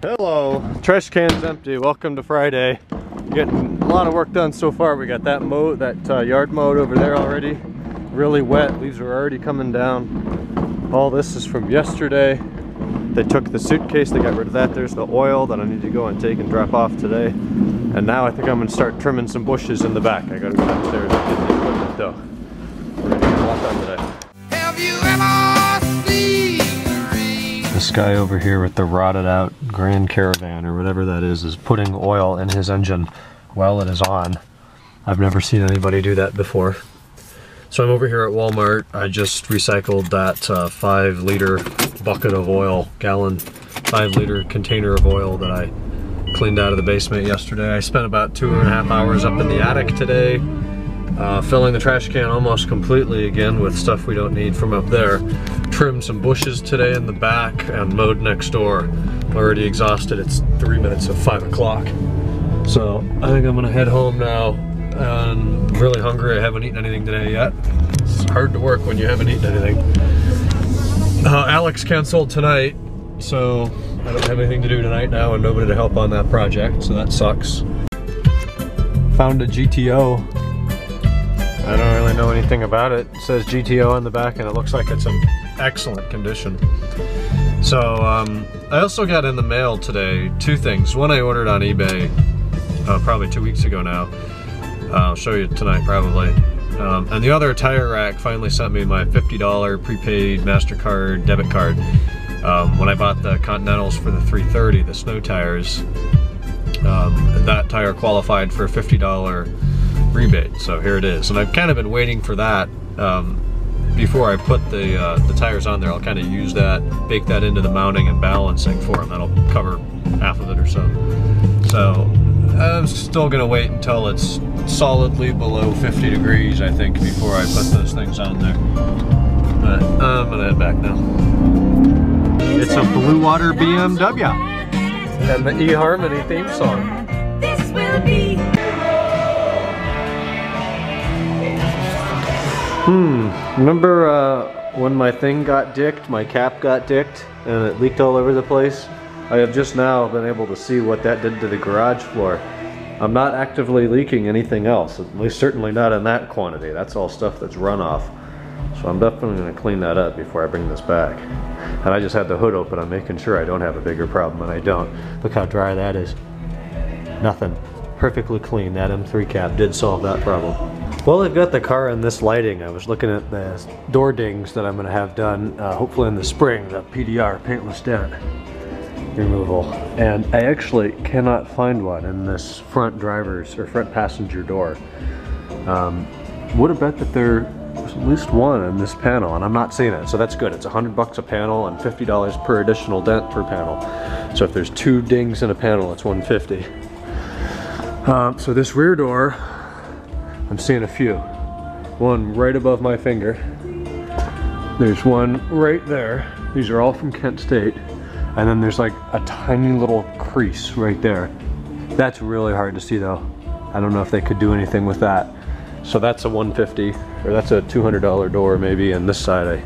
Hello, trash can's empty. Welcome to Friday. Getting a lot of work done so far. We got that yard mowed over there already. Really wet, leaves are already coming down. All this is from yesterday. They took the suitcase, they got rid of that. There's the oil that I need to go and take and drop off today. And now I think I'm gonna start trimming some bushes in the back. I gotta go downstairs and get the equipment though. We're gonna get a lot done today. Have you ever seen this guy over here with the rotted out Grand Caravan or whatever that is putting oil in his engine while it is on. I've never seen anybody do that before. So I'm over here at Walmart. I just recycled that 5-liter bucket of oil, 5-liter container of oil that I cleaned out of the basement yesterday. I spent about 2.5 hours up in the attic today, filling the trash can almost completely again with stuff we don't need from up there. Trimmed some bushes today in the back and mowed next door. I'm already exhausted. It's 3 minutes of 5 o'clock. So I think I'm gonna head home now. I'm really hungry. I haven't eaten anything today yet. It's hard to work when you haven't eaten anything. Alex canceled tonight, so I don't have anything to do tonight now and nobody to help on that project, so that sucks. Found a GTO. I don't really know anything about it. It says GTO on the back and it looks like it's in excellent condition. So I also got in the mail today 2 things. One I ordered on eBay probably 2 weeks ago now. I'll show you tonight probably. And the other, tire rack finally sent me my $50 prepaid MasterCard debit card. When I bought the Continentals for the 330, the snow tires, that tire qualified for a $50 rebate. So here it is. And I've kind of been waiting for that. Before I put the tires on there, I'll kind of use that, bake that into the mounting and balancing for them. That'll cover half of it or so. So I'm still gonna wait until it's solidly below 50 degrees, I think, before I put those things on there. But I'm gonna head back now. It's a Blue Water BMW and the eHarmony theme song. This will be. Remember when my thing got dicked, my cap got dicked, and it leaked all over the place? I have just now been able to see what that did to the garage floor. I'm not actively leaking anything else, at least certainly not in that quantity. That's all stuff that's runoff. So I'm definitely going to clean that up before I bring this back. And I just had the hood open. I'm making sure I don't have a bigger problem, and I don't. Look how dry that is. Nothing. Perfectly clean. That M3 cap did solve that problem. Well, I've got the car in this lighting. I was looking at the door dings that I'm going to have done, hopefully in the spring, the PDR, paintless dent removal, and I actually cannot find one in this front driver's or front passenger door. Would have bet that there was at least one in this panel, and I'm not seeing it, so that's good. It's $100 a panel and $50 per additional dent per panel. So if there's 2 dings in a panel, it's $150. So this rear door, I'm seeing a few. One right above my finger. There's one right there. These are all from Kent State. And then there's like a tiny little crease right there. That's really hard to see though. I don't know if they could do anything with that. So that's a $150, or that's a $200 door maybe, and this side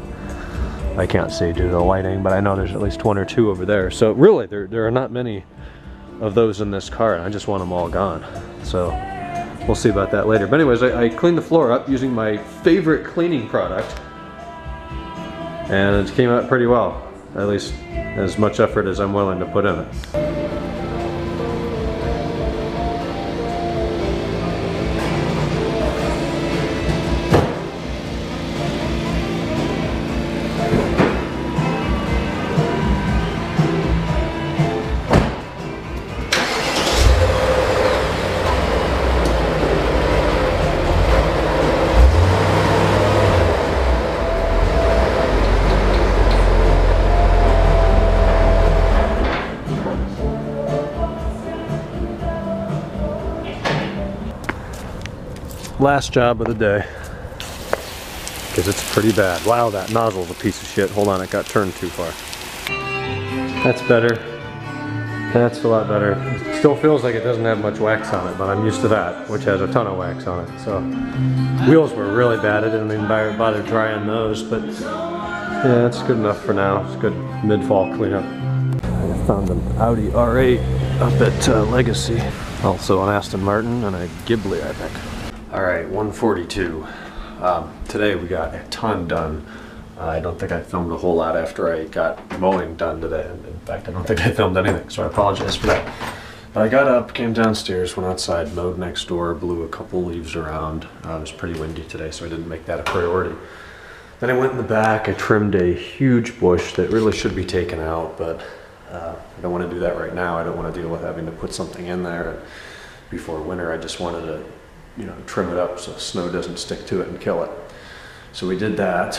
I can't see due to the lighting, but I know there's at least 1 or 2 over there. So really, there are not many of those in this car, and I just want them all gone. So we'll see about that later. But anyways, I cleaned the floor up using my favorite cleaning product, and it came out pretty well. At least as much effort as I'm willing to put in it. Last job of the day, because it's pretty bad. Wow, that nozzle's a piece of shit. Hold on, it got turned too far. That's better. That's a lot better. It still feels like it doesn't have much wax on it, but I'm used to that, which has a ton of wax on it. So wheels were really bad. I didn't even bother drying those, but yeah, it's good enough for now. It's good mid-fall cleanup. Found an Audi R8 up at Legacy. Also an Aston Martin and a Ghibli, I think. All right, 1:42. Today we got a ton done. I don't think I filmed a whole lot after I got mowing done today. In fact, I don't think I filmed anything, so I apologize for that. But I got up, came downstairs, went outside, mowed next door, blew a couple leaves around. It was pretty windy today, so I didn't make that a priority. Then I went in the back, I trimmed a huge bush that really should be taken out, but I don't want to do that right now. I don't want to deal with having to put something in there before winter. I just wanted to, you know, trim it up so snow doesn't stick to it and kill it. So we did that.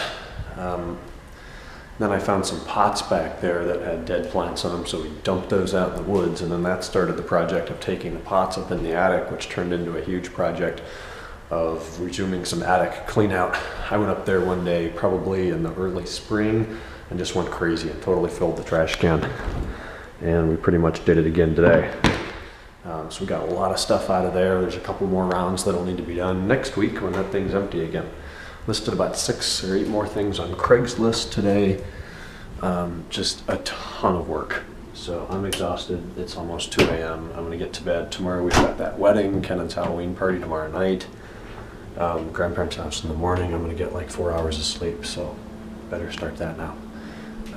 Then I found some pots back there that had dead plants on them, so we dumped those out in the woods, and then that started the project of taking the pots up in the attic, which turned into a huge project of resuming some attic clean out. I went up there one day, probably in the early spring, and just went crazy and totally filled the trash can. And we pretty much did it again today. So we got a lot of stuff out of there. There's a couple more rounds that'll need to be done next week when that thing's empty again. Listed about 6 or 8 more things on Craigslist today. Just a ton of work. So I'm exhausted. It's almost 2 a.m. I'm gonna get to bed. Tomorrow we've got that wedding, Kennan's Halloween party tomorrow night. Grandparents' house in the morning. I'm gonna get like 4 hours of sleep, so better start that now.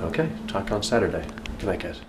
Okay, talk on Saturday. Good night, guys.